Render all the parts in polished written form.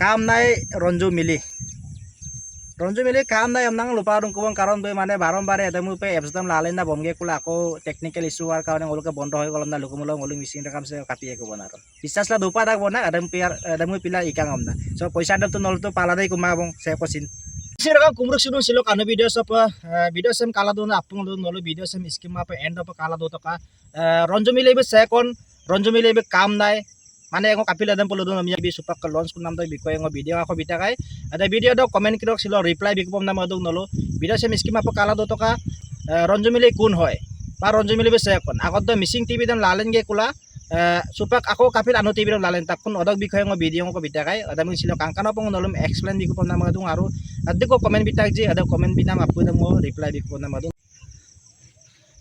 কাম নাই ৰঞ্জু মিলি কাম নাই আমনাং লোপা দংকবং কাৰণ বৈ মানে বাৰম্বাৰে এদমু পে এপছ দাম লালেন না বমগে কুলা আকৌ টেকনিক্যাল ইস্যু হোৱাৰ কাৰণে ওলোকে বন্ধ হৈ গ'ল না লোকমুলং ওলুং মিচিং কামছে কাপি একো বনাৰ বিশ্বাসলা দুপা দাগ বনা এদমু পিলা ইকাং আমনা so পইচা দলটো নলটো পালাদাই কুমাবং সে পচিন Siraka kumruk sinu silok anu video sapa video sem kala do na apung do nolu video sem schema pa end up kala do to ka ronjo milebe second ronjo milebe kam nai মানে এখন কাপিল এদম পলো আমি B সুপাক launch কোন নাম বিষয়ে video আকৌ বিটাকাই এটা video দ comment কিরক ছিল রিপ্লাই বিকম নাম অদক নলো ভিডিও সে স্কিম আপ কালা দো টকা রঞ্জমিলি কোন হয় বা রঞ্জমিলি বেছে এখন আগত মিসিং টিভি দাম লালেন গে কুলা সুপাক আকৌ কাপিল আনো টিভি দাম লালেন তাক কোন অদক বিষয়ে ভিডিও আকৌ বিটাকাই এদম ছিল কাংকানো পং নলম এক্সপ্লেইন বিকম নাম অদক আৰু আদিকো কমেন্ট বিটাক জি আদক কমেন্ট বিনাম আপু দাম রিপ্লাই বিকম নাম অদক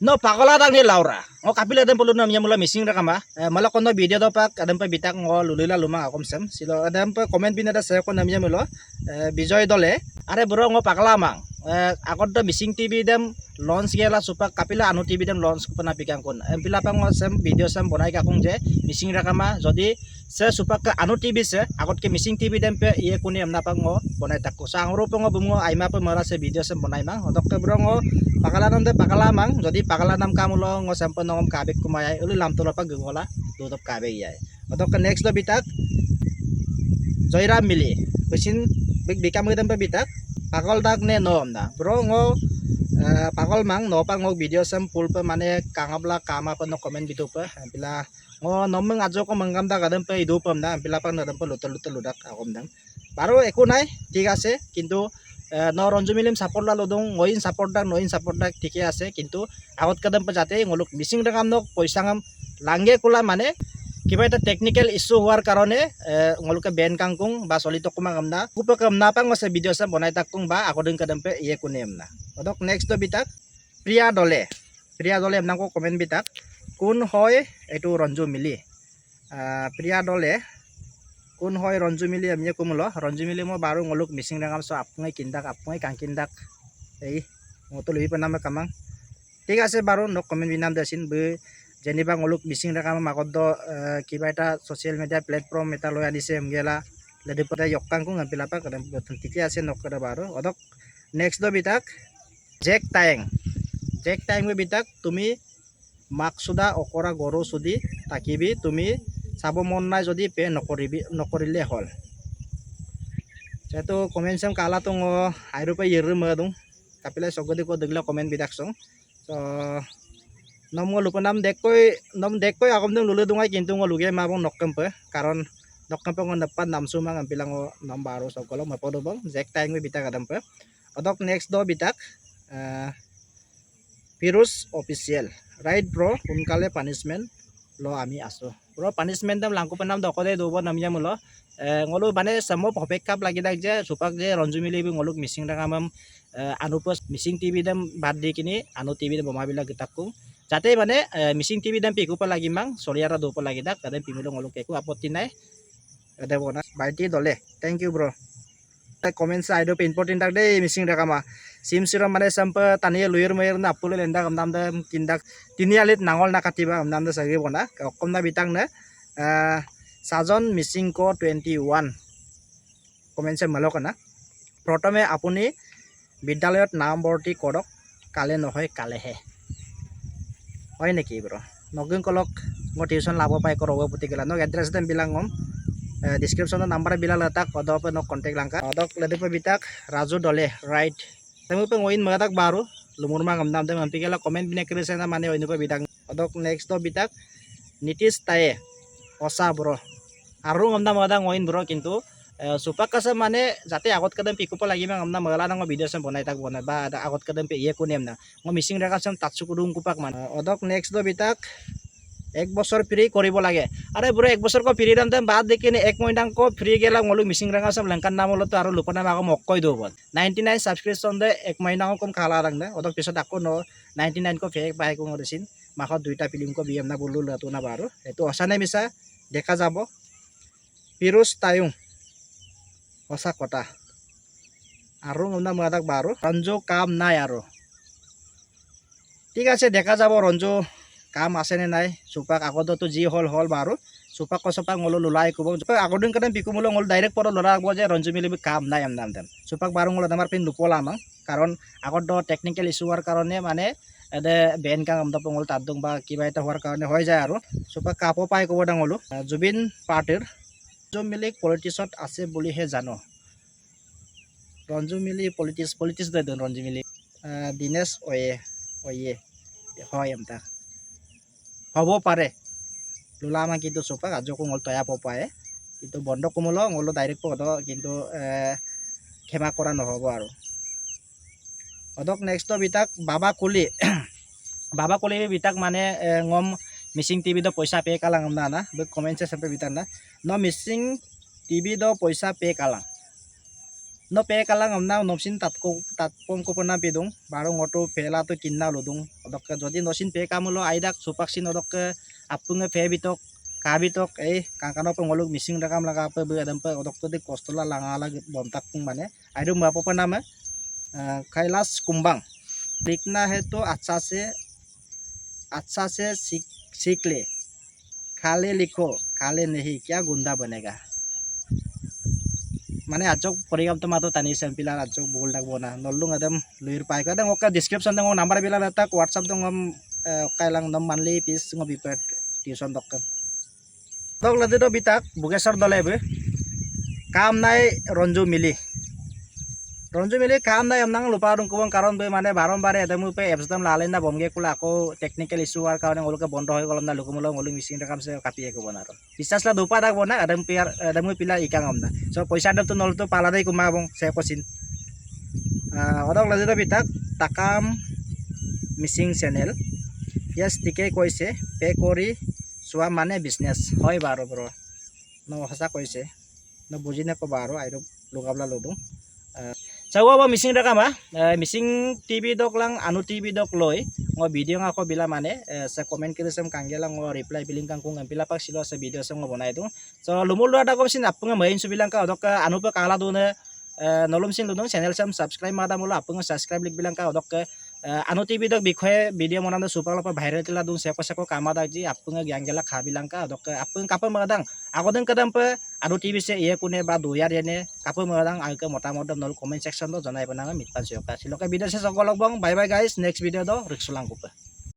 no pakola tang ni Laura o kapila dem polo namnya mula missing rakama mala kono video do pak adam pa bitak ngo lulila luma akom sem silo adam pa comment binada saya ko namnya mulo bijoy dole are bro ngo pakala mang akot do missing tv dem launch gela supak kapila anu tv dem launch ko na pikang kon empila pang ngo sem video sem bonai ka kong je missing rakama jodi se supak ka anu tv se akot ke missing tv dem pe ye kuni amna pang ngo bonai takko sangro pang ngo bumo aima pa mara se video sem bonai mang odok ke bro ngo pakala nam de pakala mang jodi pakala nam kamulo ngo sampan ngom kabek kumayay uli lam tulo pag gugola tutop kabek yay odok ke next do bitak Joyram mili kusin big bikam gedam pa bitak pakol dak ne nom na bro ngo pakol mang no pa ngo video sam full pa mane kangabla kama pa no comment bitu pa pila ngo nomeng ajo ko manggam da gadam pa idu pam na pila pa nadam pa lutul ludak akom dang baro eko nai ঠিক আছে কিন্তু no ronjo milim support la lodong ngoin support dak ঠিকে আছে কিন্তু আগত কদম pa jate ngoluk missing rakam nok পয়সা ngam lange kula মানে কিবা এটা টেকনিক্যাল ইস্যু হোৱাৰ কাৰণে ngoluke ben kangkung ba solito kumang amna kupa kamna pang masa video sa bonai takung ba ako din kadampe iye kunem na odok next to bitak Priya Dole amna ko comment bitak kun hoy etu ronjo mili Priya Dole kun hoy ronjo mili amye kumulo ronjo mili mo baru ngoluk missing rangam so apungai kangkindak ei ngoto lebi panama kamang ঠিক আছে baru no comment binam dasin be jeniba ngoluk missing rakam makodo kiba eta social media platform eta loy anise mgela lede pota yokkang ko ngapila pa kadam botan tiki ase nokkada baru odok next do bitak Jack Taeng be bitak তুমি maksuda okora goro sudi takibi তুমি sabo mon nai jodi pe nokorile hol jeto comment sam kala to ngo airu pa yeru madung kapila sogodi ko degla comment bidak song so nom lupanam dekkoi akom deng lulu dungai kintu ngo luge mabong nokkempe karon nokkempe ngo dapat namsu mang ampilang ngo nom baru sokolo mapodo bang Jack Taeng we bitak adampe odok next do bitak Pirus official right bro unkale punishment lo ami aso bro punishment dam langko panam dokode dobo namnya mulo ngolu bane samo popekap lagi dak je supak je ronjumili bi ngoluk missing rakamam anupos missing tv dam bad di kini anu tv dam bomabila gitakku jate মানে missing TV দাম Piku pa lagi mang soliara do pa lagi dak kadang pimilo ngoluk keku apoti nai ada bonus baiti dole thank you bro comment sa ido pe important dak dei missing rakama sim siro mane sampa taniya luyer mayer na apule lenda kamdam da tindak tinialit nangol nakatiba kamdam da sagi bona komna bitang na sajon missing ko 21 comment sa malo kana protome apuni বিদ্যালয়ত নাম ভৰ্তি কৰক কালে নহয় কালেহে হয় নেকি bro নগিন কলক mo tuition labo pai ko rogo puti gela no address dem bilang ngom description no number bilang letak odok no contact langka odok lede pa bitak Raju Dole right temu pe ngoin magatak baru lumur mang amdam dem ampi gela comment bine krisen na mane oinu pa bitak odok next to bitak Nitish Tae osa bro aru amdam ada ngoin bro kintu supak kasa mane jate agot kadam piku pa lagi mang amna magala nang video sem bonai tak bonai ba ada agot kadam pe iye kunem na ngo missing rakam sem tatsu kudung kupak man odok next do bitak এক বছর free করিব লাগে আরে bro এক বছর কো free দাম দাম বাদ দেখিনে এক মহিনাং কো ফ্রি গেলা ngolu missing ranga sam langkan nam holo to aru lupana ma ko mokkoi do bon 99 subscription de ek mahina kom khala rang na odok pisot ako no 99 ko fake pai ko ngorisin mako duita film ko biam na bulu latu na baru etu osane misa দেখা যাব Pirus Taeng osa kota aru ngomna madak baru ronjo kam nai aru ঠিক আছে দেখা যাব ronjo কাম আছে নে নাই সুপাক আগত তো জি হল বারো supak ko supak ngolo lulai ko bang supak agodin kadang piku mulo ngolo direct poro lora ko je ronju mili kam na am nam supak barung ngolo damar pin nupola mang karon agod do technical issue war karone mane ede ben kang amda pongol tadung ba kiba eta war karone hoy jay aro supak kapo pai ko bodang ngolo Jubin partir ronju mili politicsot আছে বুলি হে জানো ronju mili politics de don ronju mili Dinesh oye hoy amta হব পাৰে lulama কিন্তু supak ajo ko ngol toya popae কিন্তু বন্ধ কমলো ngolo direct po do কিন্তু ক্ষমা করা নহব আৰু অদক নেক্সট বিতাক বাবা কলি বিতাক মানে ngom missing tv do পয়সা pay kalang amna na be comment se sampai bitan na no missing tv do পয়সা pay kalang no pay kalang amna nomsin tat pom ko pona pedung baro ngoto pela to kinna lodung odok jodi nosin pay kamulo aidak supak sin odok apunge pay bitok kabitok kangkano pengoluk missing rakam laga apa be adam pe odok to de kostola langala bomtak pung mane aidum bapo pa nama Kailas Kumbang लिखना है तो अच्छा से सीख ले खाले लिखो खाले नहीं क्या गुंडा बनेगा माने आजक परिगम तो मातो तनी सैंपिला आजक बोल डाक बोना नल्लुंग एकदम लुइर पाइ का दंग ओका डिस्क्रिप्शन दंग नंबर बिला लता WhatsApp दंग काइलांग नम मानली पीस ng बिपेट ट्यूशन दक दक लदे तो बिताक बुगेसर दलेबे काम नाय रंजू मिली কাম নাই আমনাং লুপা দং কবং কারণ বে মানে বারম্বারে এদমু পে এপস দম লালেন না বমগে কুলা আকো টেকনিক্যাল ইস্যু আর কারণে ওলকে বন্ধ হয়ে গলম না লুকুমলো ওলি মিসিং রাকাম সে কাপিয়ে কব না বিশ্বাসলা দুপা দাগ বনা এদমু পিলা ইকাং আমনা সো পয়সা দম তো নল তো পালাদাই কুমা বং সে পছিন অদক লজে তো বিতাক তাকাম মিসিং চ্যানেল ইয়াস টিকে কইছে পে করি সোয়া মানে বিজনেস হয় বারো ব্র ন হসা কইছে ন বুজিনে কবা আৰু আইরো লুগাবলা লদুং Sawa missing rakam missing TV dok lang anu TV dok loy ngo video nga ko bila mane sa comment kiri sam kanggela ngo reply biling kang kung pila pak silo sa video sam ngo bonai tung so lumul ada ko sin apung main su bilang ka dok anu pa kala do na nolom sin ludong channel sam subscribe mada mulo apung subscribe lik bilang ka dok anu TV dok bikhoye video monanda super pa viral tila dung seko kamada ji apung gyang kha bilang ka dok apung kapal madang agodeng kadam pa anu TV se ye kune ba doyar yene kapal madang agke motamot nol comment section do janai banang mitpan sioka siloka video se sogolok bang bye bye guys next video do riksulang kupa